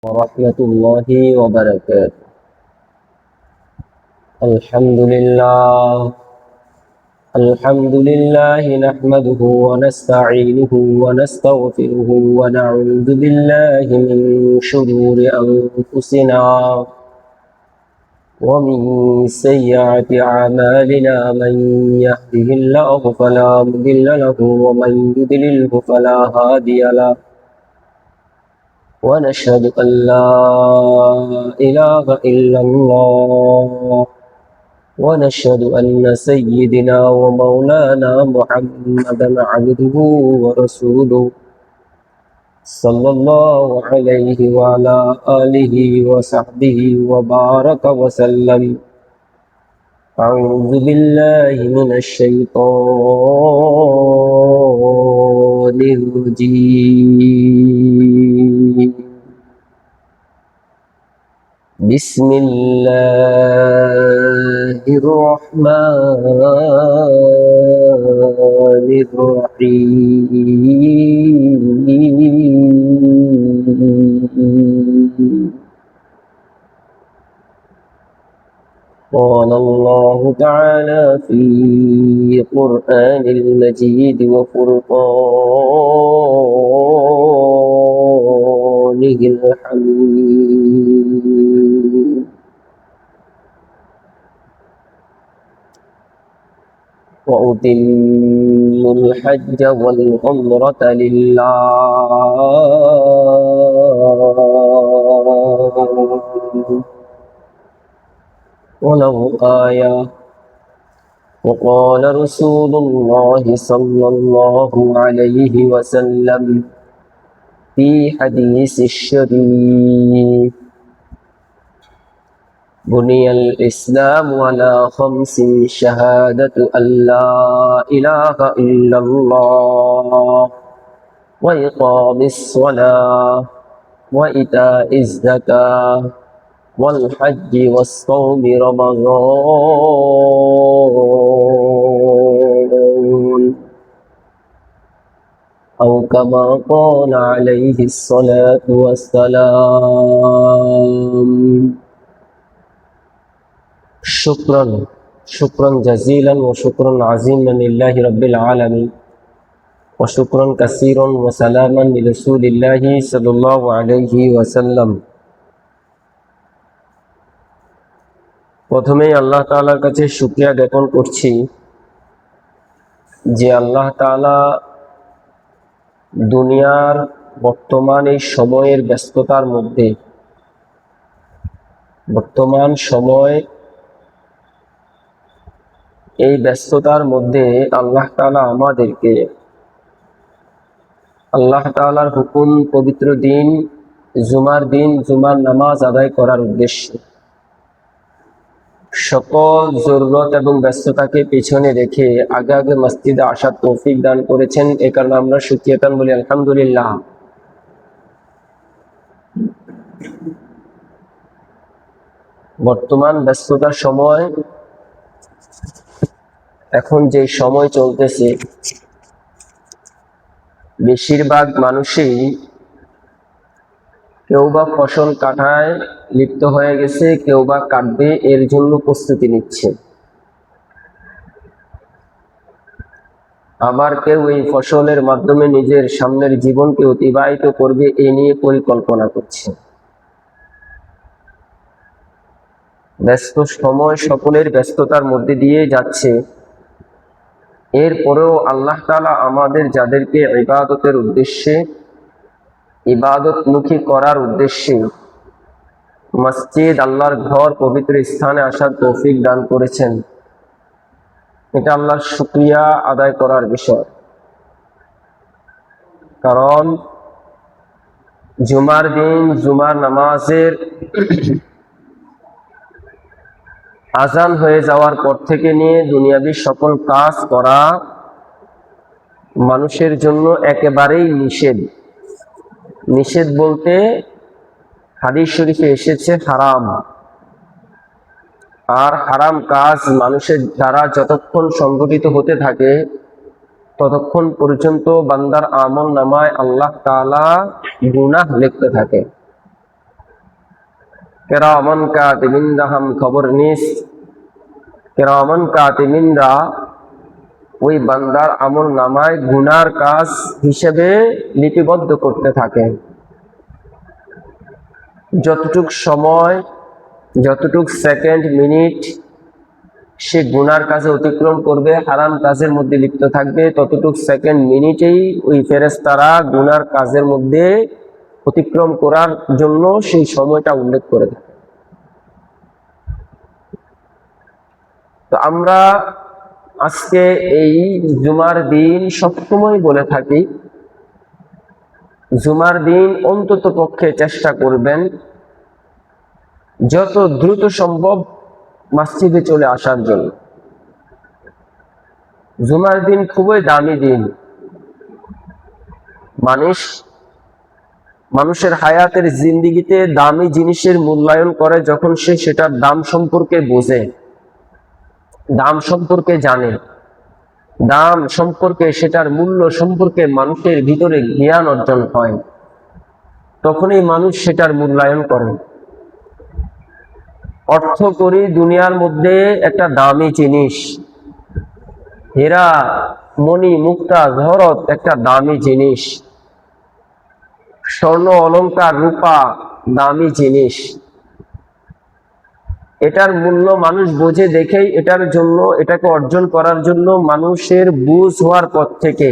ورحمة الله وبركاته. الحمد لله نحمده ونستعينه ونستغفره ونعوذ بالله من شرور أنفسنا ومن سيئات أعمالنا. من يهده الله فلا مضل له ومن يضلله فلا هادي له، ونشهد أن لا إله إلا الله، ونشهد أن سيدنا ومولانا محمدا عبده ورسوله صلى الله عليه وعلى آله وصحبه وبارك وسلم. أعوذ بالله من الشيطان الرجيم. بسم الله الرحمن الرحيم. قال الله تعالى في قرآن المجيد وفرقانه الحميد: وأتم الحج والعمرة لله ولو آية. وقال رسول الله صلى الله عليه وسلم في حديث الشريف: بني الإسلام على 5: شهادة أن لا إله إلا الله، وإقام الصلاة، وإيتاء الزكاة، والحج والصوم رمضان، أو كما قال عليه الصلاة والسلام. شكرا جزيلا وشكرا عظيما لله رب العالمين، وشكرا كثيرا وسلاما لرسول الله صلى الله عليه وسلم। প্রথমেই আল্লাহ তাআলার কাছে শুকরিয়া জ্ঞাপন করছি যে আল্লাহ তাআলা দুনিয়ার বর্তমান এই সময়ের ব্যস্ততার মধ্যে, বর্তমান সময় এই ব্যস্ততার মধ্যে আল্লাহ তাআলা আমাদেরকে আল্লাহ তাআলার হুকুম পবিত্র দিন জুমার দিন জুমার নামাজ আদায় করার উদ্দেশ্যে সকল জরুরত এবং ব্যস্ততাকে পেছনে রেখে আগে আগে মসজিদে আসার তৌফিক দান করেছেন। এ কারণে আমরা শুকরিয়াতান বলি আলহামদুলিল্লাহ। বর্তমান ব্যস্ততার সময়, এখন যে সময় চলতেছে, বেশিরভাগ মানুষই কেউ বা ফসল কাটায় লিপ্ত হয়ে গেছে, কেউ বা কাটবে, এর জন্য প্রস্তুতি নিচ্ছে। আবার কেউ এই ফসলের মাধ্যমে নিজের সামনের জীবনকে অতিবাহিত করবে, এ নিয়ে পরিকল্পনা করছে। ব্যস্ত সময় সকলের ব্যস্ততার মধ্যে দিয়ে যাচ্ছে। এরপরেও আল্লাহ তাআলা আমাদের যাদেরকে ইবাদতের উদ্দেশ্যে, ইবাদতমুখী করার উদ্দেশ্যে মসজিদ, আল্লাহর ঘর, পবিত্র স্থানে আসার তৌফিক দান করেছেন, এটা আল্লাহর শুকরিয়া আদায় করার বিষয়। কারণ জুমার দিন জুমার নামাজের আজান হয়ে যাওয়ার পর থেকে নিয়ে দুনিয়াবী সকল কাজ করা মানুষের জন্য একেবারেই নিষেধ। নিষেধ বলতে হাদিস শরীফে এসেছে হারাম। আর হারাম কাজ মানুষের দ্বারা যতক্ষণ সংগঠিত হতে থাকে ততক্ষণ পর্যন্ত বান্দার আমল নামায় আল্লাহ তাআলা গুনাহ লিখতে থাকে। কিরামান কাতিবিনরা হাম খবর নিস, কিরামান কাতিবিনরা ওই বান্দার আমল নামায় গুনার কাজ হিসেবে লিপিবদ্ধ করতে থাকে। যতটুক সময়, যতটুক সেকেন্ড, মিনিট সে গুনার কাজে অতিক্রম করবে, হারাম কাজের মধ্যে লিপ্ত থাকবে, ততটুক সেকেন্ড, মিনিটেই ওই ফেরেশতারা গুনার কাজের মধ্যে অতিক্রম করার জন্য সেই সময়টা উল্লেখ করে থাকে। তো আমরা আজকে এই জুমার দিন সবসময় বলে থাকি, জুমার দিন অন্তত পক্ষে চেষ্টা করবেন যত দ্রুত সম্ভব মসজিদে চলে আসার জন্য। জুমার দিন খুবই দামি দিন। মানুষের হায়াতের জিন্দেগিতে দামি জিনিসের মূল্যায়ন করে যখন সে সেটার দাম সম্পর্কে বোঝে, দাম সম্পর্কে জানে, দাম সম্পর্কে, সেটার মূল্য সম্পর্কে মানুষের ভিতরে জ্ঞান অর্জন হয়, তখনই মানুষ সেটার মূল্যায়ন করে। অর্থ করি দুনিয়ার মধ্যে একটা দামি জিনিস, হীরা, মণি, মুক্তা, জহরত একটা দামি জিনিস, স্বর্ণ, অলংকার, রূপা দামি জিনিস। এটার মূল্য মানুষ বোঝে দেখেই এটার জন্য, এটাকে অর্জন করার জন্য মানুষের বুঝ হওয়ার পর থেকে,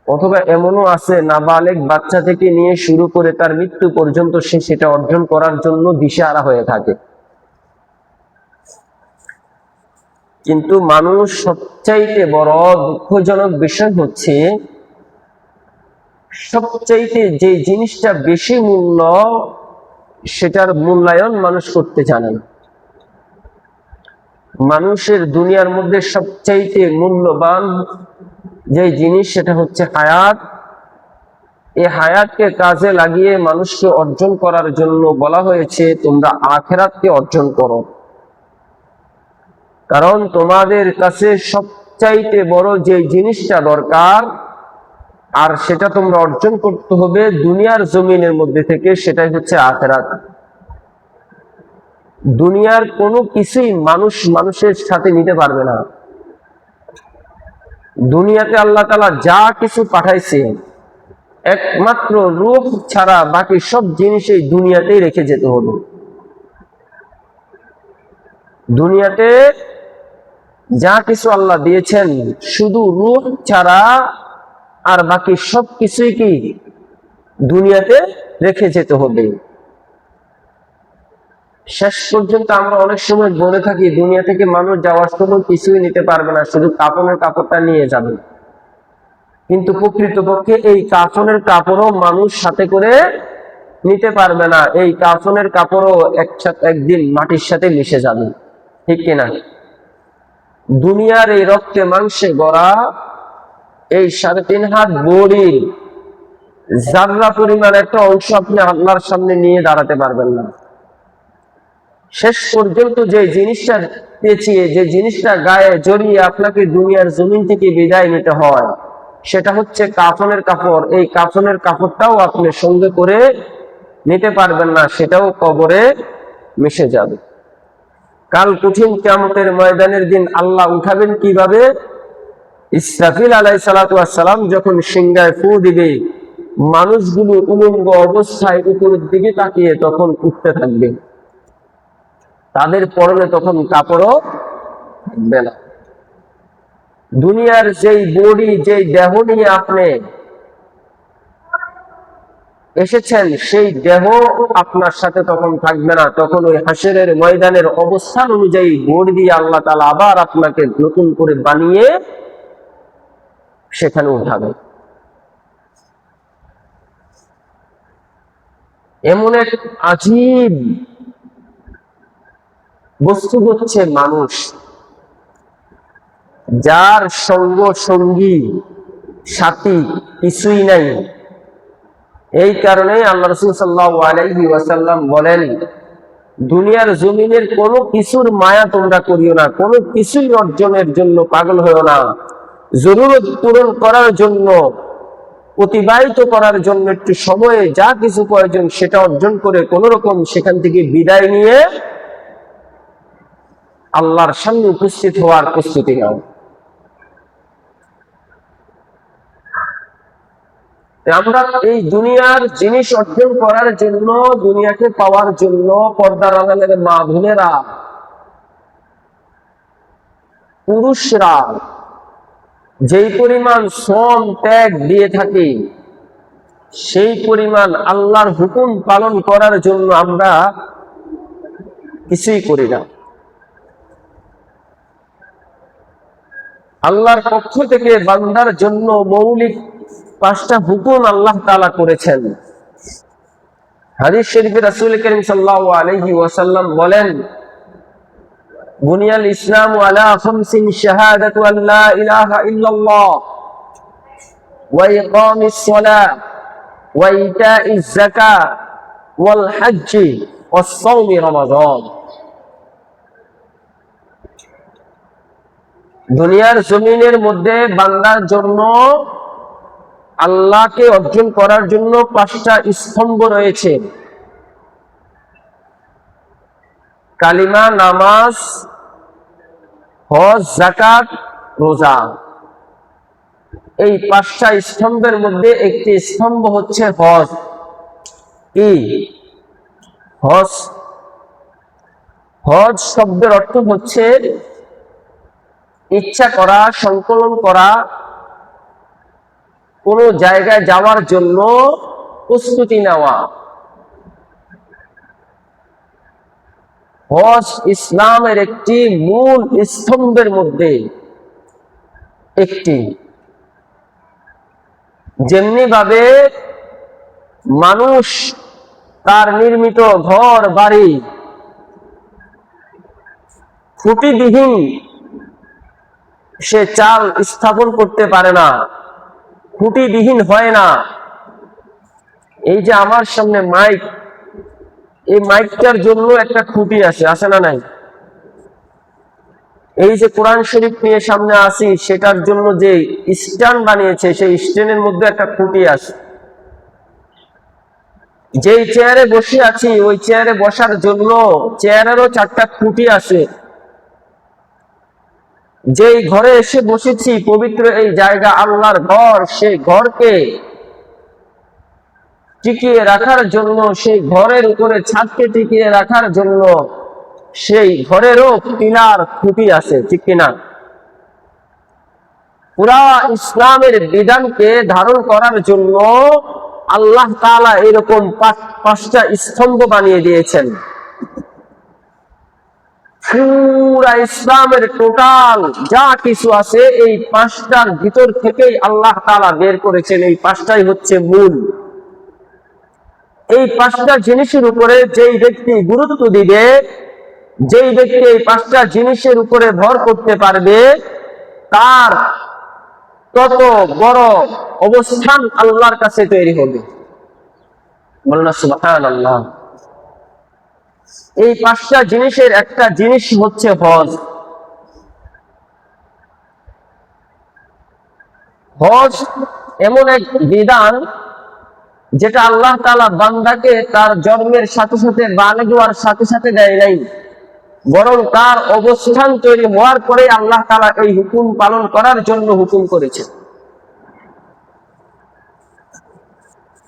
অথবা এমনও আছে নাবালেগ বাচ্চা থেকে নিয়ে শুরু করে তার মৃত্যু পর্যন্ত সে সেটা অর্জন করার জন্য দিশেহারা হয়ে থাকে। কিন্তু মানুষ সবচাইতে বড় দুঃখজনক বিষয় হচ্ছে, সবচাইতে যে জিনিসটা বেশি মূল্য সেটার মূল্যায়ন মানুষ করতে জানে না। মানুষের দুনিয়ার মধ্যে সবচাইতে মূল্যবান যে জিনিস সেটা হচ্ছে হায়াত। এই হায়াতকে কাজে লাগিয়ে মানুষকে অর্জন করার জন্য বলা হয়েছে তোমরা আখিরাতকে অর্জন করো। কারণ তোমাদের কাছে সবচাইতে বড় যে জিনিসটা দরকার আর সেটা তোমরা অর্জন করতে হবে দুনিয়ার জমিনের মধ্যে থেকে, সেটাই হচ্ছে আখিরাত। দুনিয়ার কোনো কিছুই মানুষের সাথে নিতে পারবে না। দুনিয়াতে আল্লাহ তাআলা যা কিছু পাঠাইছে একমাত্র রূহ ছাড়া বাকি সব জিনিসই দুনিয়াতেই রেখে যেতে হবে। দুনিয়াতে যা কিছু আল্লাহ দিয়েছেন শুধু রূহ ছাড়া আর বাকি সব কিছুই কি দুনিয়াতে রেখে যেতে হবে। শেষ পর্যন্ত আমরা অনেক সময় বলে থাকি দুনিয়া থেকে মানুষ যাওয়ার সময় কিছুই নিতে পারবে না, শুধু কাফনের কাপড়টা নিয়ে যাবে। কিন্তু প্রকৃতপক্ষে এই কাফনের কাপড়ও মানুষ সাথে করে নিতে পারবে না। এই কাফনের কাপড়ও একদিন মাটির সাথে মিশে যাবে, ঠিক কিনা? দুনিয়ার এই রক্তে মাংসে গড়া এই 3.5 হাত বডি জাররা পরিমাণ একটা অংশ আপনি আল্লাহর সামনে নিয়ে দাঁড়াতে পারবেন না। শেষ পর্যন্ত যে জিনিসটা পেঁচিয়ে, যে জিনিসটা গায়ে জড়িয়ে আপনাকে দুনিয়ার জমিন থেকে বিদায় নিতে হয় সেটা হচ্ছে কাফনের কাপড়। এই কাফনের কাপড়টাও আপনি সঙ্গে করে নিতে পারবেন না, সেটাও কবরে মিশে যাবে। কাল কঠিন কিয়ামতের ময়দানের দিন আল্লাহ উঠাবেন কিভাবে? ইসরাফিল আলাইহিস সালাতু ওয়াস সালাম যখন সিংহায় ফু দিবে, মানুষগুলো উলঙ্গ অবস্থায় উপরের দিকে তাকিয়ে তখন উঠতে থাকবে, তাদের পরনে তখন কাপড়ও থাকবে না। দুনিয়ার যেই বডি, যেই দেহ নিয়ে আপনি এসেছেন সেই দেহ আপনার সাথে তখন থাকবে না। তখন ওই হাসরের ময়দানের অবস্থান অনুযায়ী বডি দিয়ে আল্লাহ তাআলা আবার আপনাকে নতুন করে বানিয়ে সেখানে উঠাবে। এমন এক আজীব বস্তু হচ্ছে মানুষ, যার সঙ্গ সঙ্গী সাথী কিছুই নাই। এই কারণে আল্লাহ রাসূল সাল্লাল্লাহু আলাইহি ওয়াসাল্লাম বলেন, দুনিয়ার জমিনের কোনো কিছুর মায়া তোমরা করিও না, কোনো কিছুই অর্জনের জন্য পাগল হইও না। জরুরত পূরণ করার জন্য অতিবাহিত করার জন্য একটু সময়ে যা কিছু প্রয়োজন সেটা অর্জন করে কোন রকম সেখান থেকে বিদায় নিয়ে আল্লাহর সামনে উপস্থিত হওয়ার প্রস্তুতি নাও। আমরা এই দুনিয়ার জিনিস অর্জন করার জন্য, দুনিয়াকে পাওয়ার জন্য পর্দার আড়ালের মা বোনেরা, পুরুষরা যেই পরিমাণ শ্রম ত্যাগ দিয়ে থাকি, সেই পরিমাণ আল্লাহর হুকুম পালন করার জন্য আমরা কিছুই করি না। আল্লাহর পক্ষ থেকে বান্দার জন্য মৌলিক 5টা হুকুম আল্লাহ তাআলা করেছেন। হাদিস শরীফে রাসূল করিম সাল্লাল্লাহু আলাইহি ওয়াসাল্লাম বলেন, বুনিয়াল ইসলামু আলা খামসিন শাহাদাতু আল্লা ইলাহা ইল্লাল্লাহ ওয়া ইকামিস সালাহ ওয়া ইতাইজ যাকাত ওয়াল হজ্জ ওয়াস সাওমি রমাদান। দুনিয়ার জমিনের মধ্যে বান্দার জন্য, আল্লাহকে অর্জন করার জন্য 5টা স্তম্ভ রয়েছে। কালিমা, নামাজ, হজ, যাকাত, রোজা। এই 5টা স্তম্ভের মধ্যে একটি স্তম্ভ হচ্ছে হজ। কি হজ? হজ শব্দের অর্থ হচ্ছে ইচ্ছা করা, সংকলন করা, কোন জায়গায় যাওয়ার জন্য প্রস্তুতি নেওয়া। হজ ইসলামের একটি মূল স্তম্ভের মধ্যে একটি। যেমনি ভাবে মানুষ তার নির্মিত ঘর বাড়ি খুঁটিবিহীন সে চাল স্থাপন করতে পারে না, খুঁটিবিহীন হয় না। এই যে আমার সামনে মাইক, এই মাইকটার জন্য একটা খুঁটি আছে না নাই? এই যে কোরআন শরীফ নিয়ে সামনে আসি, সেটার জন্য যে স্ট্যান্ড বানিয়েছে, সেই স্ট্যান্ডের মধ্যে একটা খুঁটি আছে। যেই চেয়ারে বসে আছি, ওই চেয়ারে বসার জন্য চেয়ারেরও 4টা খুঁটি আছে। যেই ঘরে এসে বসেছি, পবিত্র এই জায়গা আল্লাহর ঘর, সেই ঘরকে টিকিয়ে রাখার জন্য, সেই ঘরের উপরে ছাদকে টিকিয়ে রাখার জন্য সেই ঘরেরও পিলার, খুঁটি আছে, ঠিক কিনা? পুরা ইসলামের বিধানকে ধারণ করার জন্য আল্লাহ তাআলা এরকম 5টা স্তম্ভ বানিয়ে দিয়েছেন। পুরা ইসলামের টোটাল যা কিছু আছে এই 5টার ভিতর থেকেই আল্লাহ তাআলা বের করেছেন। এই 5টাই হচ্ছে মূল। এই 5টা জিনিসের উপরে যেই ব্যক্তি গুরুত্ব দিবে, যেই ব্যক্তি এই 5টা জিনিসের উপরে ভর করতে পারবে, তার তত বড় অবস্থান আল্লাহর কাছে তৈরি হবে। বলুন না সুবহানাল্লাহ। এই 5টা জিনিসের একটা জিনিস হচ্ছে হজ। হজ এমন এক বিধান যেটা আল্লাহ তাআলা বান্দাকে তার জন্মের সাথে সাথে, বালেগ হওয়ার সাথে সাথে দেয় নাই, বরং তার অবস্থান তৈরি হওয়ার পরে আল্লাহ তাআলা এই হুকুম পালন করার জন্য হুকুম করেছে।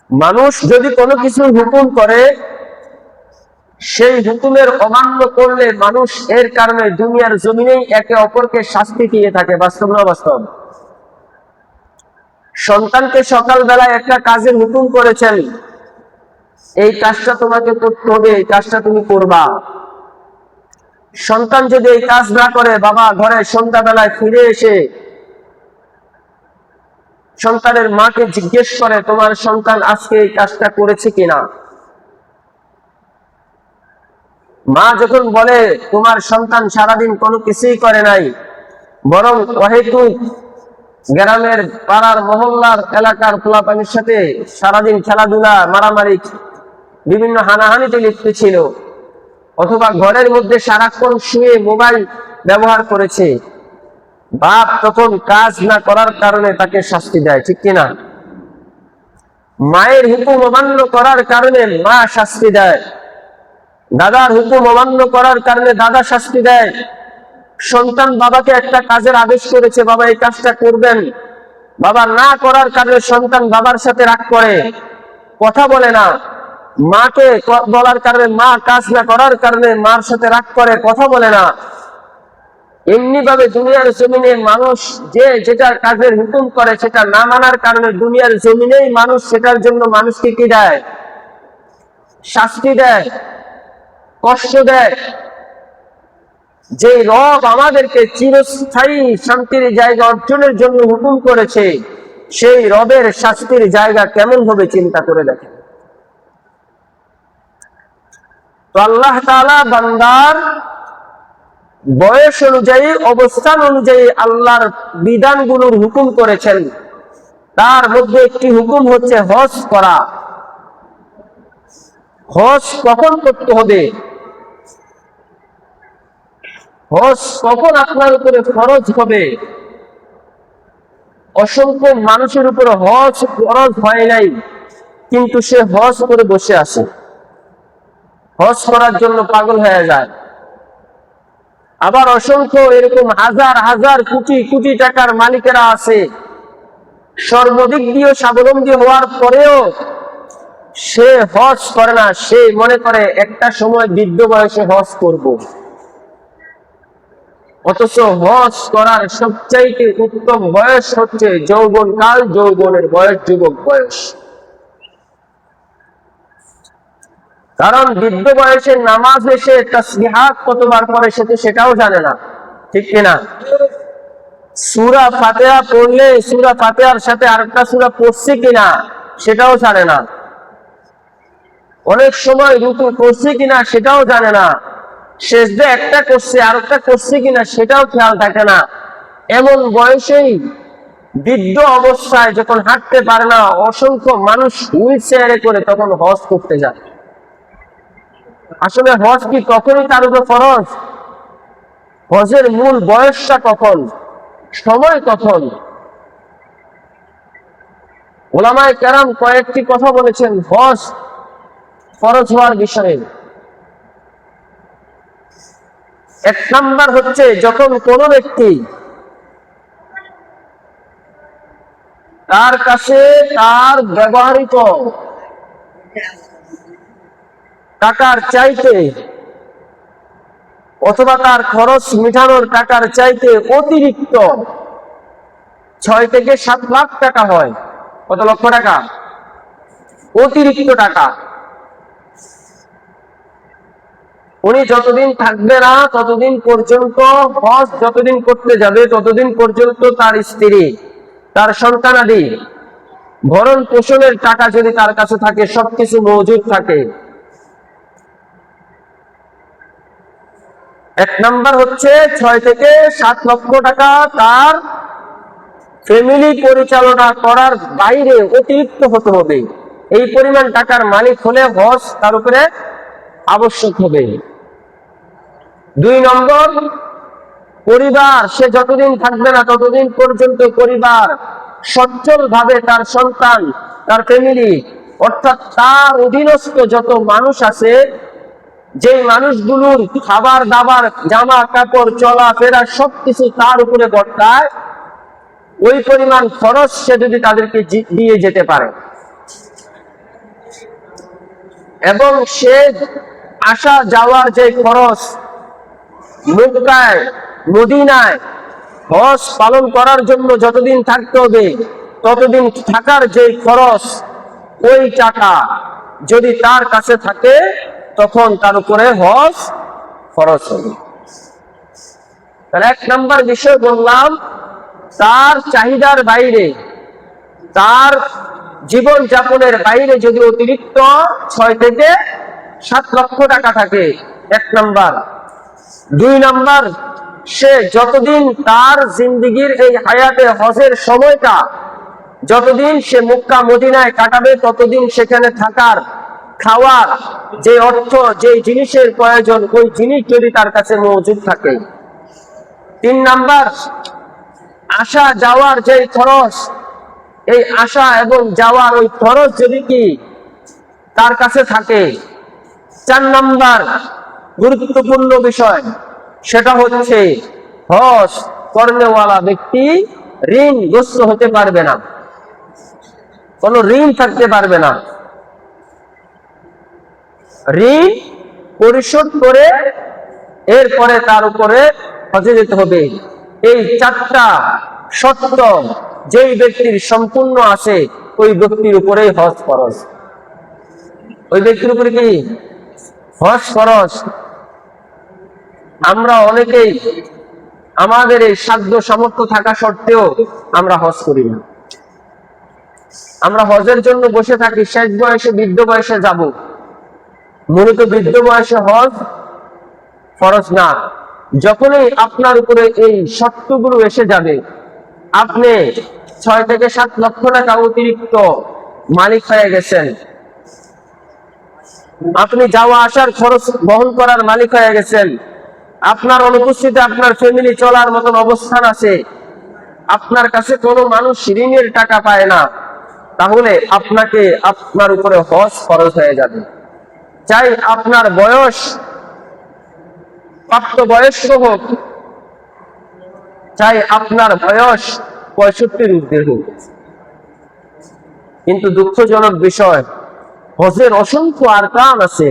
মানুষ যদি কোনো কিছু হুকুম করে, সেই হুকুমের অমান্য করলে মানুষ এর কারণে দুনিয়ার জমিনেই একে অপরকে শাস্তি দিয়ে থাকে। বাস্তব না বাস্তব? সন্তানকে সকালবেলায় একটা কাজের হুকুম করেছেন, এই কাজটা তোমাকে করতে হবে, এই কাজটা তুমি করবা। সন্তান যদি এই কাজ না করে, বাবা ঘরে সন্ধ্যাবেলায় ফিরে এসে সন্তানের মাকে জিজ্ঞেস করে, তোমার সন্তান আজকে এই কাজটা করেছে কিনা? মা যখন বলে তোমার সন্তান সারাদিন কোনো কিছুই করে নাই, বরং অহেতুক গ্রামের পাড়ার মহল্লার এলাকার পোলাপানির সাথে সারাদিন খেলাধুলা, মারামারি, বিভিন্ন হানাহানিতে লিপ্ত ছিল, অথবা ঘরের মধ্যে সারাক্ষণ শুয়ে মোবাইল ব্যবহার করেছে, বাপ তখন কাজ না করার কারণে তাকে শাস্তি দেয়, ঠিক কিনা? মায়ের হুকুম অমান্য করার কারণে মা শাস্তি দেয়, দাদার হুকুম অমান্য করার কারণে দাদা শাস্তি দেয়। সন্তান বাবাকে একটা কাজের আদেশ করেছে, বাবা এই কাজটা করবেন, বাবা না করার কারণে সন্তান বাবার সাথে রাগ করে, কথা বলে না। মাকে বলার কারণে মা কাজ না করার কারণে মার সাথে রাগ করে, কথা বলে না। এমনি ভাবে দুনিয়ার জমিনে মানুষ যে যেটা কাজের হুকুম করে সেটা না মানার কারণে দুনিয়ার জমিনেই মানুষ সেটার জন্য মানুষকে কি দেয়? শাস্তি দেয়, কষ্ট দেয়। যে রব আমাদেরকে চিরস্থায়ী শান্তির জায়গা অর্জনের জন্য হুকুম করেছে, সেই রবের শাস্তির জায়গা কেমন হবে চিন্তা করে দেখেন। তো আল্লাহ তাআলা বান্দার বয়স অনুযায়ী, অবস্থান অনুযায়ী আল্লাহর বিধানগুলোর হুকুম করেছেন। তার মধ্যে একটি হুকুম হচ্ছে হজ করা। হজ কখন করতে হবে? হজ কখন আপনার উপরে ফরজ হবে? অসংখ্য মানুষের উপরে হজ ফরজ হয় নাই, কিন্তু সে হজ করে বসে আছে, হজ করার জন্য পাগল হয়ে যায়। আবার অসংখ্য এরকম হাজার হাজার কোটি কোটি টাকার মালিকেরা আছে, সর্বদিক দিয়ে স্বাবলম্বী হওয়ার পরেও সে হজ করে না। সে মনে করে একটা সময় বৃদ্ধ বয়সে হজ করব, অথচ হজ করার সবচাইতে উত্তম বয়স হচ্ছে যৌবন কাল, যৌবনের বয়স, যুবক বয়স। কারণ বৃদ্ধ বয়সে নামাজ এসে তাসবিহাত কতবার পড়ে সে তো সেটাও জানে না, ঠিক কিনা? সূরা ফাতিহা পড়লে সূরা ফাতিহার সাথে আরেকটা সূরা পড়ছে কিনা সেটাও জানে না। অনেক সময় রুকু করছে কিনা সেটাও জানে না। সেজদা একটা করছে আরেকটা করছে কিনা সেটাও খেয়াল থাকে না। এমন বয়সেই বৃদ্ধ অবস্থায় যখন হাঁটতে পারে না, অসংখ্য মানুষ হুইল চেয়ারে করে তখন হজ করতে যায়। আসলে হজ কি তখনই তার উপর ফরজ? হজের মূল বয়সটা কখন, সময় কখন? উলামায়ে কেরাম কয়েকটি কথা বলেছেন হজ ফরজ হওয়ার বিষয়ে। এক নাম্বার হচ্ছে যখন কোন ব্যক্তি তার কাছে তার ব্যবহৃত টাকার চাইতে অথবা তার খরচ মিটানোর টাকার চাইতে অতিরিক্ত 6 থেকে 7 লাখ টাকা হয়। কত লক্ষ টাকা? অতিরিক্ত টাকা। উনি যতদিন থাকবে না ততদিন পর্যন্ত, হজ যতদিন করতে যাবে ততদিন পর্যন্ত তার স্ত্রী, তার সন্তানাদি, ভরণ পোষণের টাকা যদি তার কাছে থাকে, সবকিছু মজুদ থাকে। এক নাম্বার হচ্ছে 6 থেকে 7 লক্ষ টাকা তার ফ্যামিলি পরিচালনা করার বাইরে অতিরিক্ত হতে হবে। এই পরিমাণ টাকার মালিক হলে হজ তার উপরে আবশ্যক হবে। 2 নম্বর, পরিবার, সে যতদিন থাকবে না ততদিন পর্যন্ত পরিবার সচ্ছল ভাবে তার সন্তান, তার ফ্যামিলি, অর্থাৎ তার অধীনস্থ যত মানুষ আছে, যে মানুষগুলোর খাবার দাবার, জামা কাপড়, চলাফেরা সবকিছু তার উপরে বর্তায়, ওই পরিমাণ খরচ সে যদি তাদেরকে দিয়ে যেতে পারে, এবং সে আসা যাওয়ার যে খরচ, মক্কায় মদিনায় হজ পালন করার জন্য যতদিন থাকতে হবে ততদিন থাকার যে খরচ, ওই টাকা যদি তার কাছে থাকে তখন তার উপরে হজ খরচ হবে। তাহলে 1 নম্বর বিষয় বললাম, তার চাহিদার বাইরে, তার জীবন যাপনের বাইরে যদি অতিরিক্ত 6 থেকে 7 লক্ষ টাকা থাকে, 1 নম্বর। 2 নম্বর, সে যতদিন তার জিন্দেগির এই হায়াতে হজের সময়টা যতদিন সে মক্কা মদিনায় কাটাবে ততদিন সেখানে থাকার, খাওয়ার যে অর্থ, যে জিনিসের প্রয়োজন, ওই জিনিস যদি তার কাছে মজুদ থাকে। 3 নাম্বার, আসা যাওয়ার যে খরচ, এই আসা এবং যাওয়ার ওই খরচ যদি কি তার কাছে থাকে। 4 নাম্বার গুরুত্বপূর্ণ বিষয় সেটা হচ্ছে হজ করনেওয়ালা ব্যক্তি ঋণগ্রস্ত হতে পারবে না, কোনো ঋণ থাকতে পারবে না। ঋণ পরিশোধ করে এরপরে তার উপরে হজে যেতে হবে। এই 4টা শর্ত যেই ব্যক্তির সম্পূর্ণ আছে ওই ব্যক্তির উপরে হজ ফরজ। ওই ব্যক্তির উপরে কি হজ ফরজ। আমরা অনেকেই আমাদের এই সাধ্য সামর্থ্য থাকা সত্ত্বেও আমরা হজ করি না। আমরা হজের জন্য বসে থাকি শেষ বয়সে, বৃদ্ধ বয়সে যাব। মূলত বৃদ্ধ বয়সে হজ ফরজ না। যখনই আপনার উপরে এই শর্তগুলো এসে যাবে, আপনি 6 থেকে 7 লক্ষ টাকা অতিরিক্ত মালিক হয়ে গেছেন, আপনি যাওয়া আসার খরচ বহন করার মালিক হয়ে গেছেন, আপনার অনুপস্থিতিতে আপনার ফ্যামিলি চলার মতন অবস্থান আছে, আপনার কাছে কোনো মানুষ ঋণের টাকা পায় না, তাহলে আপনাকে আপনার উপরে হজ ফরজ হয়ে যাবে। চাই আপনার বয়স প্রাপ্তবয়স্ক হোক, চাই আপনার বয়স 65-র ঊর্ধ্বে হোক। কিন্তু দুঃখজনক বিষয়, হজের অসংখ্য আরকান আছে,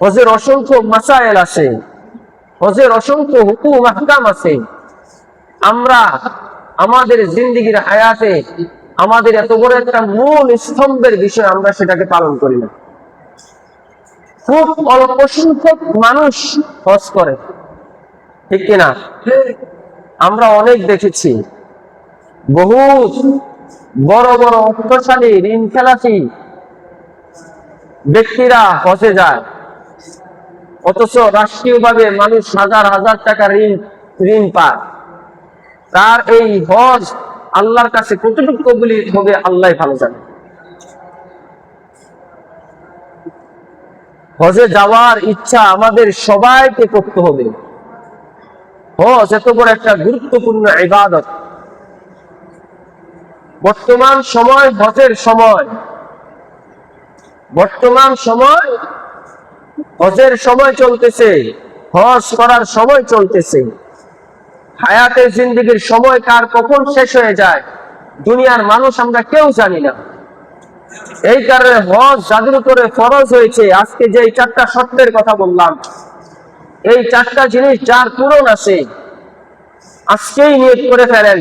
হজের অসংখ্য মাসায়েল আছে, হজের অসংখ্য হুকুম আহকাম আছে। আমরা আমাদের জিন্দেগির হায়াতে আমাদের এত বড় একটা মূল স্তম্ভের বিষয় আমরা সেটাকে পালন করি না। খুব অল্প সংখ্যক মানুষ হজ করে, ঠিক কিনা? আমরা অনেক দেখেছি বহু বড় বড় অর্থশালী ঋণ খেলাফি ব্যক্তিরা হজে যায়, অথচ রাষ্ট্রীয়ভাবে মানুষ হাজার হাজার টাকা ঋণ পায়। তার এই হজ আল্লাহর কাছে কতটুকু কবুল হবে আল্লাহ ভালো জানে। হজে যাওয়ার ইচ্ছা আমাদের সবাইকে করতে হবে। হজ এত বড় একটা গুরুত্বপূর্ণ ইবাদত। বর্তমান সময় হজের সময়, বর্তমান সময় হজের সময় চলতেছে, হজ করার সময় চলতেছে। হায়াতের জিন্দেগির সময় কার কখন শেষ হয়ে যায় দুনিয়ার মানুষ আমরা কেউ জানি না। এই কারণে হজ যাদের উপরে ফরজ হয়েছে, আজকে যে 4টা শর্তের কথা বললাম, এই 4টা জিনিস যার পূরণ আছে আজকেই নিয়ত করে ফেলেন,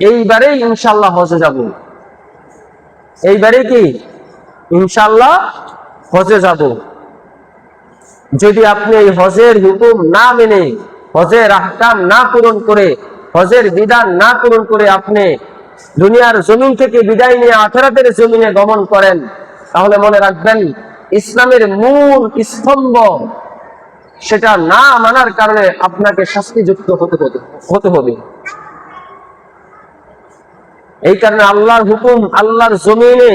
এইবারেই ইনশাআল্লাহ হজে যাব। এইবারে কি ইনশাআল্লাহ হজে যাব। যদি আপনি এই হজের হুকুম না মেনে, হজের আহকাম না পূরণ করে, হজের বিধান না পূরণ করে আপনি দুনিয়ার জমিন থেকে বিদায় নিয়ে আখিরাতের জমিনে গমন করেন, তাহলে মনে রাখবেন ইসলামের মূল স্তম্ভ সেটা না মানার কারণে আপনাকে শাস্তিযুক্ত হতে হবে। এই কারণে আল্লাহর হুকুম, আল্লাহর জমিনে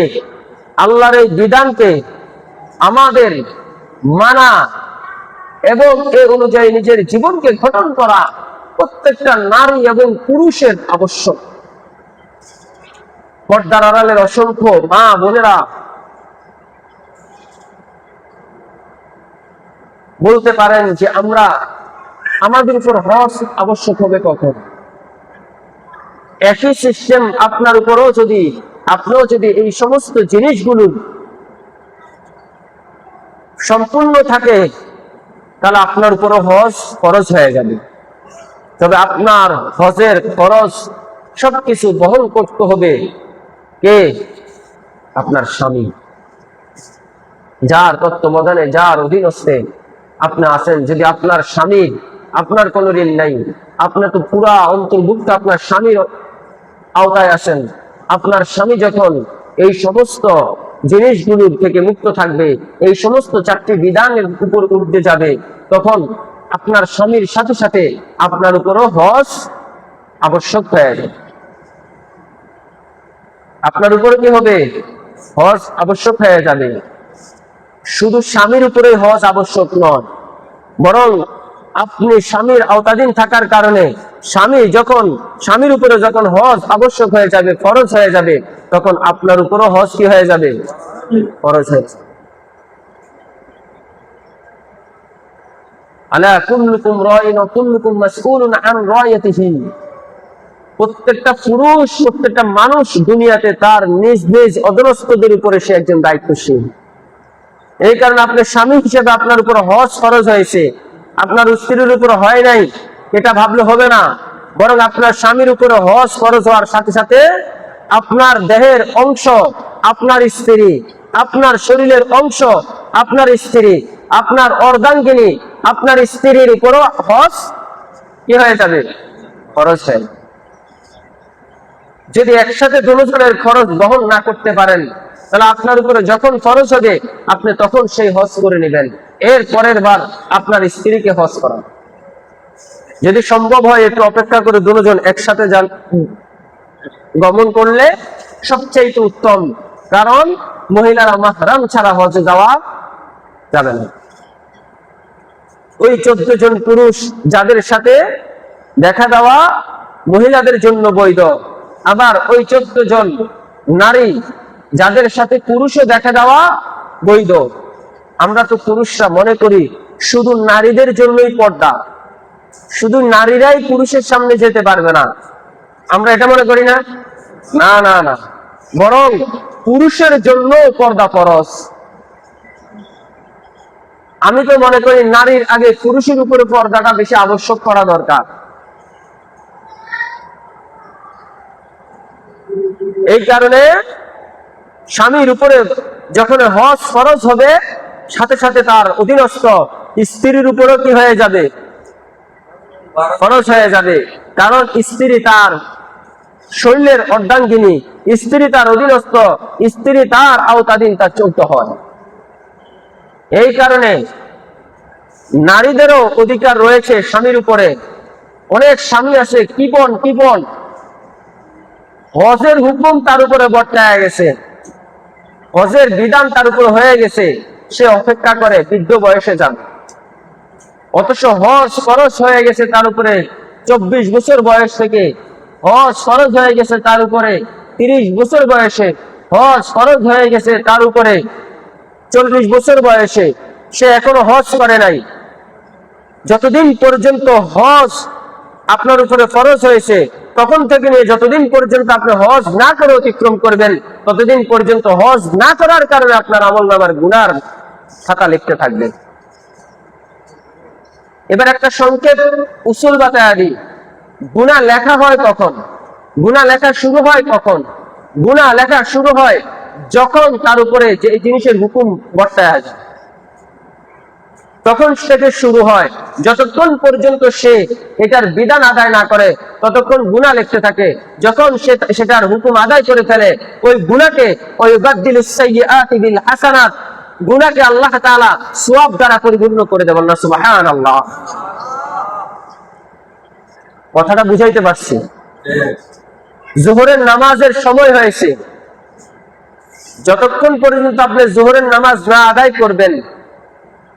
আল্লাহর এই বিধানকে আমাদের মানা এবং এ অনুযায়ী নিজের জীবনকে গঠন করা প্রত্যেকটা নারী এবং পুরুষের আবশ্যক। পর্দার আড়ালের অসংখ্য মা বোনেরা বলতে পারেন যে আমাদের উপর হজ আবশ্যক হবে কখন? একই সিস্টেম আপনার উপরও যদি আপনিও যদি এই সমস্ত জিনিসগুলো সম্পূর্ণ থাকে তাহলে আপনার উপরও হজ ফরজ হয়ে যাবে। তবে আপনার হজের খরচ সবকিছু বহন করতে হবে কে? আপনার স্বামী, যার তত্ত্বাবধানে, যার অধীনস্থে আপনি আছেন। যদি আপনার স্বামী, আপনার কোনো ঋণ নাই, আপনার তো পুরা অন্তর্ভুক্ত আপনার স্বামীর আওতায় আছেন। আপনার স্বামী যখন এই সমস্ত জিনিসগুলোর থেকে মুক্ত থাকবে, এই সমস্ত 4টি বিধানের উপর উঠতে যাবে, তখন আপনার স্বামীর সাথে সাথে আপনার উপরও হজ আবশ্যক হয়ে যাবে। আপনার উপরে কি হবে? হজ আবশ্যক হয়ে যাবে। শুধু স্বামীর উপরে হজ আবশ্যক নয়, বরং আপনি স্বামীর আওতাধীন থাকার কারণে স্বামীর উপরে যখন হজ আবশ্যক হয়ে যাবে, ফরজ হয়ে যাবে, তখন আপনার উপরও হজ কি হয়ে যাবে? ফরজ হয়ে যাবে। আলা কুল্লুকুম রাইন ওয়া কুল্লুকুম মাসউলুন আন রায়াতিহি। প্রত্যেকটা পুরুষ, প্রত্যেকটা মানুষ দুনিয়াতে তার নিজ নিজ অধীনস্থদের উপরে সে একজন দায়িত্বশীল। এই কারণে আপনার স্বামী হিসেবে আপনার উপর হজ ফরজ হয়েছে, আপনার স্ত্রীর উপর হয় নাই, এটা ভাবলে হবে না। বরং আপনার স্বামীর উপরে হজ ফরজ হওয়ার সাথে সাথে আপনার দেহের অংশ আপনার স্ত্রী, আপনার শরীরের অংশ আপনার স্ত্রী, আপনার অর্ধাঙ্গিনী আপনার স্ত্রীর উপরও হজ কি হয়ে যাবে? ফরজ হয়ে। যদি একসাথে দুজনের খরচ বহন না করতে পারেন, তাহলে আপনার উপরে যখন ফরজ হবে আপনি তখন সেই হজ করে নেবেন, এর পরের বার আপনার স্ত্রীকে হজ করান। যদি সম্ভব হয় একটু অপেক্ষা করে দুজন একসাথে গমন করলে সবচেয়ে উত্তম, কারণ মহিলারা মাহরাম ছাড়া হজে যাওয়া যাবে না। ওই 14 জন পুরুষ যাদের সাথে দেখা দেওয়া মহিলাদের জন্য বৈধ, আবার ওই 14 জন নারী যাদের সাথে পুরুষও দেখা দেওয়া বৈধ। আমরা তো পুরুষরা মনে করি শুধু নারীদের জন্যই পর্দা, শুধু নারীরাই পুরুষের সামনে যেতে পারবে না, আমরা এটা মনে করি না। না না না, বরং পুরুষের জন্য পর্দা ফরজ। আমি তো মনে করি নারীর আগে পুরুষের উপরে পর্দাটা বেশি আবশ্যক করা দরকার। এই কারণে স্বামীর উপরে যখন হজ ফরজ হবে, সাথে সাথে তার অধীনস্থ স্ত্রীর উপরও কি হয়ে যাবে? ফরজ হয়ে যাবে। কারণ স্ত্রী তার শরীরের অর্ধাঙ্গিনী, স্ত্রী তার অধীনস্থ, স্ত্রী তার আওতাধীন, তার চলতে হয়। এই কারণে নারীদেরও অধিকার রয়েছে স্বামীর উপরে। অনেক স্বামী আছে কিপন হজের হুকুম তার উপরে বর্তায় গেছে, হজের বিধান তার উপরে হয়ে গেছে, সে অপেক্ষা করে বৃদ্ধ বয়সে যাবে। অথচ হজ ফরজ হয়ে গেছে তার উপরে 24 বছর বয়স থেকে, হজ ফরজ হয়ে গেছে তার উপরে 30 বছর বয়সে, হজ ফরজ হয়ে গেছে তার উপরে 40 বছর বয়সে, সে এখনো হজ করে নাই। যতদিন পর্যন্ত হজ আপনার উপরে ফরজ হয়েছে তখন থেকে নিয়ে যতদিন পর্যন্ত আপনি হজ না করে অতিক্রম করবেন, ততদিন পর্যন্ত হজ না করার কারণে আপনার আমলনামার গুনার খাতা লিখতে থাকবে। এবার একটা সংক্ষেপ উসুল বাতায়া দিই। গুনাহ লেখা হয় কখন? গুনাহ লেখা শুরু হয় কখন? গুনাহ লেখা শুরু হয় যখন তার উপরে যে জিনিসের হুকুম বর্তায় যায়, তখন থেকে শুরু হয়। যতক্ষণ পর্যন্ত সে এটার বিধান আদায় না করে ততক্ষণ গুনাহ লিখতে থাকে। যখন সে সেটার হুকুম আদায় করে ফেলে, ওই গুনাহকে ওই বাদদিলুস সাইয়্যাতি বিল হাসানাত, গুনাহকে আল্লাহ তাআলা সওয়াব দ্বারা পরিপূর্ণ করে দেন। আল্লাহ সুবহানাল্লাহ। কথাটা বুঝাইতে পারছি? যোহরের নামাজের সময় হয়েছে, যতক্ষণ পর্যন্ত আপনি যোহরের নামাজ না আদায় করবেন,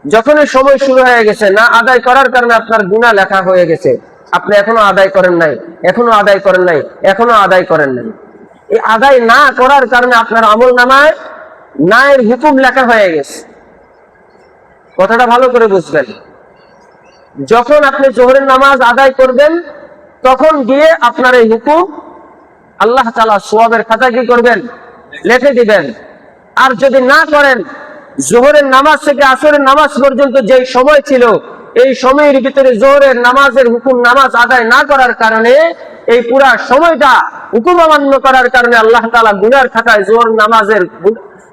যখন এই সময় শুরু হয়ে গেছে, না আদায় করার কারণে আপনার গুনাহ লেখা হয়ে গেছে, আপনি এখনো আদায় করেন নাই, এখনো আদায় করেন নাই, এখনো আদায় করেন নাই। এই আদায় না করার কারণে আপনার আমলনামায় নায়ের হুকুম লেখা হয়ে গেছে। কথাটা ভালো করে বুঝবেন। যখন আপনি যোহরের নামাজ আদায় করবেন তখন গিয়ে আপনার এই হুকুম আল্লাহ তাআলা সওয়াবের খাতা কি করবেন? লিখে দিবেন। আর যদি না করেন, যোহরের নামাজ থেকে আসরের নামাজ পর্যন্ত যে সময় ছিল, এই সময়ের ভিতরে যোহরের নামাজের হুকুম নামাজ আদায় না করার কারণে এই পুরা সময়টা হুকুম অমান্য করার কারণে আল্লাহ তাআলা গুনার খাতায়, যোহর নামাজের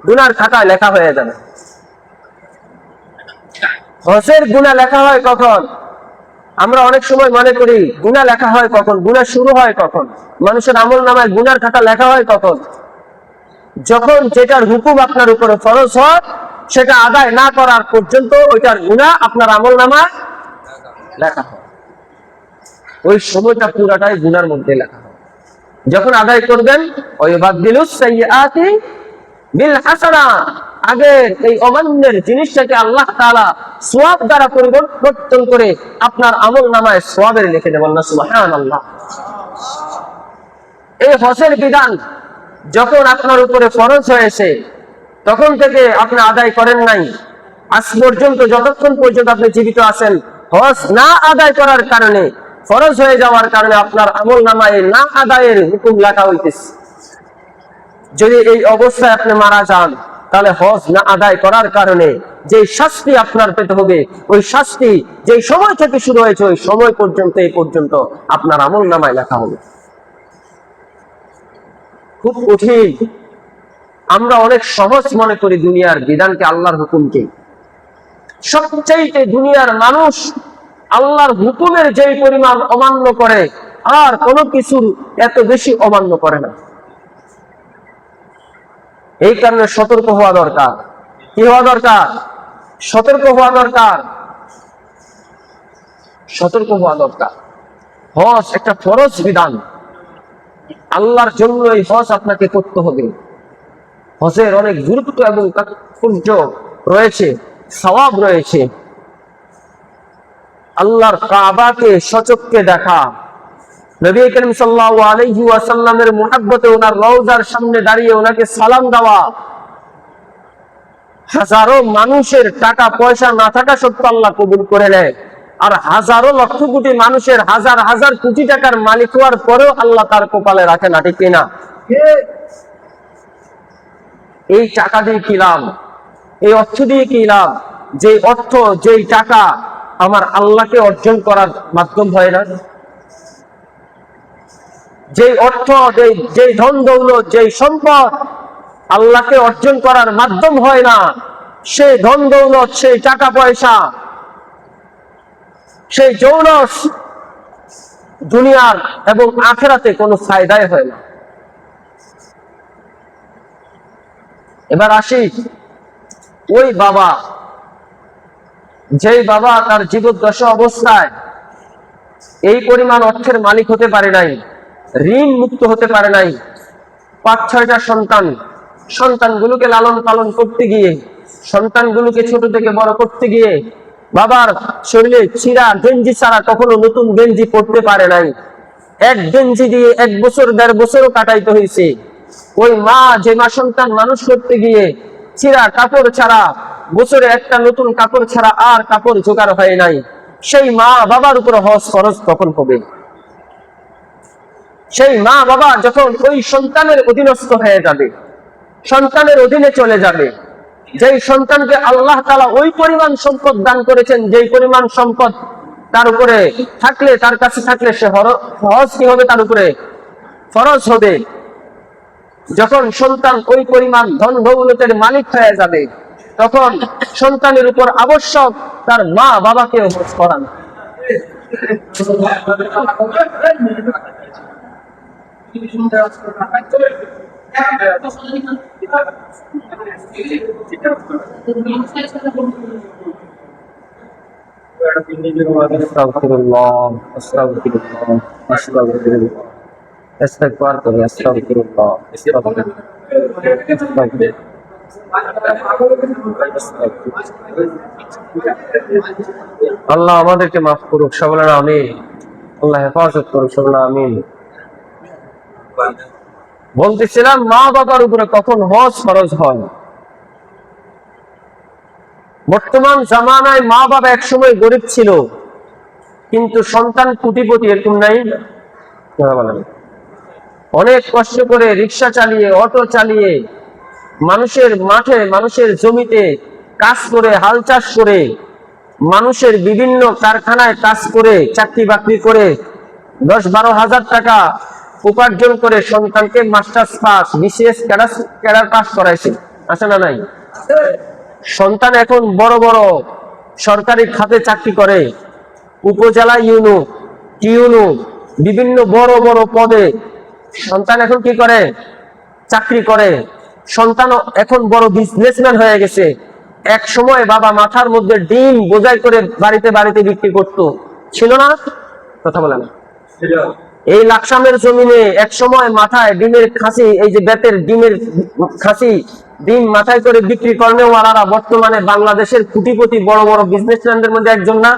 গুনার খাতায় লেখা হয়ে যাবে। হজের গুনাহ লেখা হয় কখন? আমরা অনেক সময় মনে করি গুনাহ লেখা হয় কখন? গুনাহ শুরু হয় কখন? মানুষের আমলনামায় গুনার খাতা লেখা হয় কখন? যখন যেটার হুকুম আপনার উপরে ফরজ হয় সেটা আদায় না করার পর্যন্ত ওইটার গুনাহ আপনার আমলনামায় লেখা হয়। ওই সময়টা পুরাটাই গুনার মধ্যে লেখা হয়। যখন আদায় করবেন, ওই বাদদিলুস সাইয়্যাতি বিল হাসানাত, আগে এই অমান্যের জিনিসটাকে আল্লাহ তাআলা সওয়াব দ্বারা পরিবর্তন করে আপনার আমল নামায় সওয়াবের লিখে দেবেন না সুবহানাল্লাহ। এই হজের বিধান যখন আপনার উপরে ফরজ হয়েছে তখন থেকে আপনি আদায় করেন নাই, আজ পর্যন্ত যতক্ষণ পর্যন্ত আপনি জীবিত আছেন, হজ না আদায় করার কারণে, ফরজ হয়ে যাওয়ার কারণে আপনার আমল নামায় না আদায়ের হুকুম লেখা হইতেছে। যদি এই অবস্থায় আপনি মারা যান তাহলে হজ না আদায় করার কারণে যে শাস্তি আপনার পেতে হবে, ওই শাস্তি যে সময় থেকে শুরু হয়েছে ওই সময় পর্যন্ত এই পর্যন্ত আপনার আমল নামায় লেখা হবে। খুব কঠিন। আমরা অনেক সহজ মনে করি দুনিয়ার বিধানকে, আল্লাহর হুকুমকে। সবচাইতে দুনিয়ার মানুষ আল্লাহর হুকুমের যে পরিমাণ অমান্য করে আর কোনো কিছুর এত বেশি অমান্য করে না। এই কারণে সতর্ক হওয়া দরকার। কি হওয়া দরকার? সতর্ক হওয়া দরকার, সতর্ক হওয়া দরকার। হজ একটা ফরজ বিধান, আল্লাহর জন্য এই হজ আপনাকে করতে হবে। হজের অনেক গুরুত্ব এবং তাৎপর্য রয়েছে, সওয়াব রয়েছে। আল্লাহর কাবাকে সচক্ষে দেখা, নবী করিম সাল্লাল্লাহু আলাইহি ওয়াসাল্লামের মুহাব্বতে ওনার রওজার সামনে দাঁড়িয়ে ওনাকে সালাম দেওয়া, হাজারো মানুষের টাকা পয়সা না থাকা সত্ত্বেও আল্লাহ কবুল করে নেয়। আর হাজারো লক্ষ কোটি মানুষের হাজার হাজার কোটি টাকার মালিক হওয়ার পরেও আল্লাহ তার কপালে রাখে না, ঠিক কিনা? এই টাকা দিয়ে কি লাভ? এই অর্থ দিয়ে কি লাভ? যে অর্থ, যেই টাকা আমার আল্লাহকে অর্জন করার মাধ্যম হয় না, যেই অর্থ, যেই ধন দৌলত, যেই সম্পদ আল্লাহকে অর্জন করার মাধ্যম হয় না, সেই ধন দৌলত, সেই টাকা পয়সা, সেই যৌনস দুনিয়ার এবং আখিরাতে কোনো ফায়দাই হয় না। এবার আসি ওই বাবা, যেই বাবা তার জীবদ্দশা অবস্থায় এই পরিমাণ অর্থের মালিক হতে পারে নাই, ঋণ মুক্ত হতে পারে নাই, ৫-৬টা সন্তান, সন্তানগুলোকে লালন পালন করতে গিয়ে, সন্তানগুলোকে ছোট থেকে বড় করতে গিয়ে বাবার শরীরে ছিঁড়া গেঞ্জি ছাড়া কখনো নতুন গেঞ্জি পরতে পারে নাই। এক গেঞ্জি দিয়ে 1 বছর 1.5 বছরও কাটাইতে হয়েছে। ওই মা, যে মা সন্তান মানুষ করতে গিয়ে ছিঁড়া কাপড় ছাড়া, বছরে একটা নতুন কাপড় ছাড়া আর কাপড় জোগাড় হয় নাই, সেই মা বাবার উপর হজ ফরজ কখন হবে? সেই মা বাবা যখন ওই সন্তানের অধীনস্থ হয়ে যাবে, সন্তানের অধীনে চলে যাবে, যেই সন্তানকে আল্লাহ তাআলা ওই পরিমাণ সম্পদ দান করেছেন, যেই পরিমাণ সম্পদ তার উপরে থাকলে, তার কাছে থাকলে সে হজ কি হবে? তার উপরে ফরজ হবে। যখন সন্তান ওই পরিমাণ ধন দৌলতের মালিক হয়ে যাবে, তখন সন্তানের উপর আবশ্যক তার মা বাবাকে হজ করানো। আস্তাগফিরুল্লাহ, আস্তাগফিরুল্লাহ, আস্তাগফিরুল্লাহ, ইস্তিগফার করি, আস্তাগফিরুল্লাহ, আল্লাহ আমাদেরকে মাফ করুক, সবাই বলেন আমিন। আল্লাহ হেফাজত করুক, সবাই বলেন আমিন। বলতেছিলাম মা বাবার উপরে কখন হজ ফরজ হয়। বর্তমান জামানায় মা বাবা একসময় গরিব ছিল, কিন্তু সন্তান কোটিপতি, এরকম নাই? অনেক কষ্ট করে রিক্সা চালিয়ে, অটো চালিয়ে, মানুষের মাঠে, মানুষের জমিতে কাজ করে, হাল চাষ করে, মানুষের বিভিন্ন কারখানায় কাজ করে, চাকরি বাকরি করে 10-12 হাজার টাকা উপার্জন করে সন্তানকে masters pass, BCS cadre pass করাইছে, আছে না নাই? সন্তান এখন বড় বড় সরকারি খাতে চাকরি করে, উপজেলা ইউনো, টিউনো, বিভিন্ন বড় বড় পদে সন্তান এখন কি করে? চাকরি করে। সন্তান এখন বড় বিজনেসম্যান হয়ে গেছে। এক সময় বাবা মাথার মধ্যে ডিম বোঝাই করে বাড়িতে বাড়িতে বিক্রি করতো, ছিল না? কথা বলে না? এই লাকসামের জমিনে এক সময় মাথায় ডিমের খাসি, এই যে বেতের ডিমের খাসি ডিম মাথায় করে বিক্রি করেন ওনারা বর্তমানে বাংলাদেশের কোটিপতি বড় বড় বিজনেসম্যানদের মধ্যে একজন না?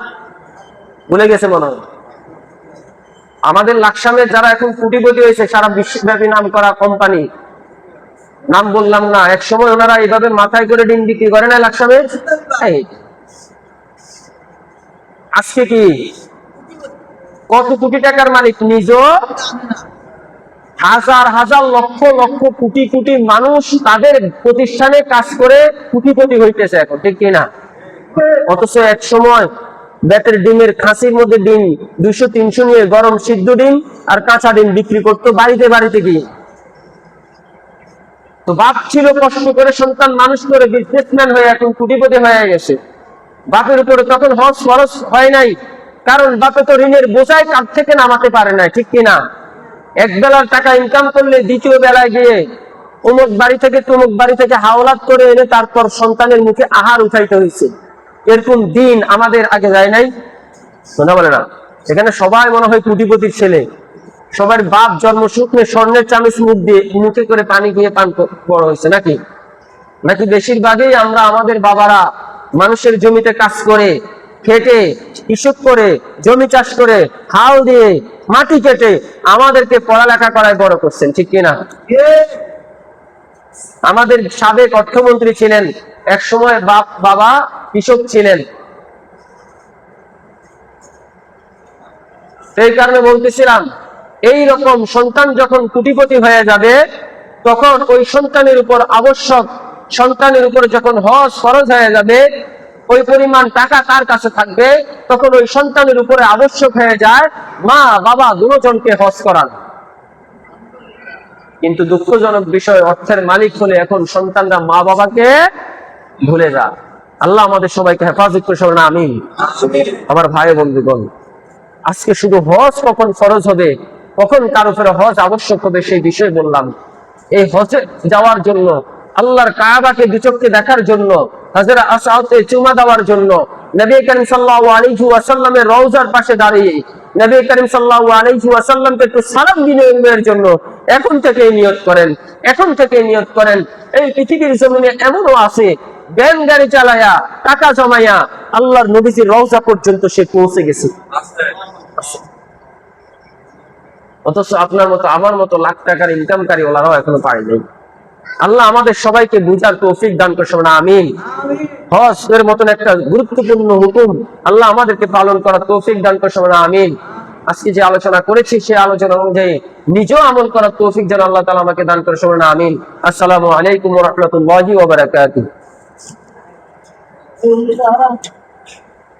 ভুলে গেছে মনে হয়। আমাদের লাকসামের যারা এখন কোটিপতি হয়েছে, সারা বিশ্বব্যাপী নাম করা কোম্পানি, নাম বললাম না, এক সময় ওনারা এইভাবে মাথায় করে ডিম বিক্রি করে না লাকসামের। আজকে কি কত কোটি টাকার মালিক? নিজ হাজার হাজার লক্ষ লক্ষ কোটি কোটি মানুষ তাদের প্রতিষ্ঠানে কাজ করে কোটিপতি হইতেছে এখন, ঠিক কিনা? অথচ এক সময় বেতের ডিমের খাসির মধ্যে ডিম 200-300 নিয়ে গরম সিদ্ধ ডিম আর কাঁচা ডিম বিক্রি করতো বাড়িতে বাড়িতে গিয়ে। তো বাপ ছিল কষ্ট করে সন্তান মানুষ করে বিজনেসম্যান হয়ে এখন কোটিপতি হয়ে গেছে। বাপের উপরে তখন হজ ফরজ হয় নাই, কারণ বাপে তো ঋণের বোঝায় কাঁধ থেকে নামাতে পারে না, ঠিক কিনা? এক বেলার টাকা ইনকাম করলে দ্বিতীয় বেলায় গিয়ে অমুক বাড়ি থেকে তমুক বাড়ি থেকে হাওলাত করে এনে তারপর সন্তানের মুখে আহার উঠাইতে হয়েছে। এরকম দিন আমাদের আগে যায় নাই? শোনা বলে না, এখানে সবাই মনে হয় কোটিপতির ছেলে। সবার বাপ জন্ম সূত্রে স্বর্ণের চামচ মুখ দিয়ে মুখে করে পানি দিয়ে পান বড় হয়েছে নাকি? নাকি বেশিরভাগই আমরা আমাদের বাবারা মানুষের জমিতে কাজ করে খেটে কৃষক করে জমি চাষ করে হাল দিয়ে মাটি কেটে আমাদেরকে পড়ালেখা করায় বড় করছেন, ঠিক কিনা? আমাদের সাবেক অর্থমন্ত্রী ছিলেন, এক সময় বাবা কৃষক ছিলেন। এই কারণে বলতেছিলাম, এই রকম সন্তান যখন কোটিপতি হয়ে যাবে তখন ওই সন্তানের উপর আবশ্যক, সন্তানের উপর যখন হজ ফরজ হয়ে যাবে, ওই পরিমাণ টাকা তার কাছে থাকবে, তখন ওই সন্তানের উপরে আবশ্যক হয়ে যায় মা বাবা দুজনকে হজ করান। কিন্তু দুঃখজনক বিষয়, অর্থের মালিক হলে এখন সন্তানরা মা বাবাকে ভুলে যায়। আল্লাহ আমাদের সবাইকে হেফাজত করে সবাই আমিন। আমার ভাই বন্ধুগণ, আজকে শুধু হজ কখন ফরজ হবে, কখন কার উপরে হজ আবশ্যক হবে সেই বিষয় বললাম। এই হজে যাওয়ার জন্য, আল্লাহর কাবাকে দুচক্ষে দেখার জন্য, হযরত আসাদে চুমা দেওয়ার জন্য, নবী করিম সাল্লাল্লাহু আলাইহি ওয়াসাল্লামের রওজার পাশে দাঁড়িয়ে নবী করিম সাল্লাল্লাহু আলাইহি ওয়াসাল্লামকে একটু সালাম বিনিময়ের জন্য এখন থেকে নিয়ত করেন, এখন থেকে নিয়ত করেন। এই পৃথিবীর জমিনে এমনও আছে ব্যান গাড়ি চালায়া টাকা জমাইয়া আল্লাহর নবীজির রওজা পর্যন্ত সে পৌঁছে গেছে। অথচ আপনার মতো আমার মতো লাখ টাকার ইনকামকারী ওলারাও এখনো পায়নি। আল্লাহ আমাদের সবাইকে বুঝার তৌফিক দান করুন, আমিন। হজ এর মতন একটা গুরুত্বপূর্ণ হুকুম আল্লাহ আমাদেরকে পালন করার তৌফিক দান করুন, আমিন। আজকে যে আলোচনা করেছি সেই আলোচনা অনুযায়ী নিজেও আমল করার তৌফিক যেন আল্লাহ তাআলা আমাকে দান করুন, আমিন। আসসালামু আলাইকুম ওয়া রাহমাতুল্লাহি ওয়া বারাকাতুহু।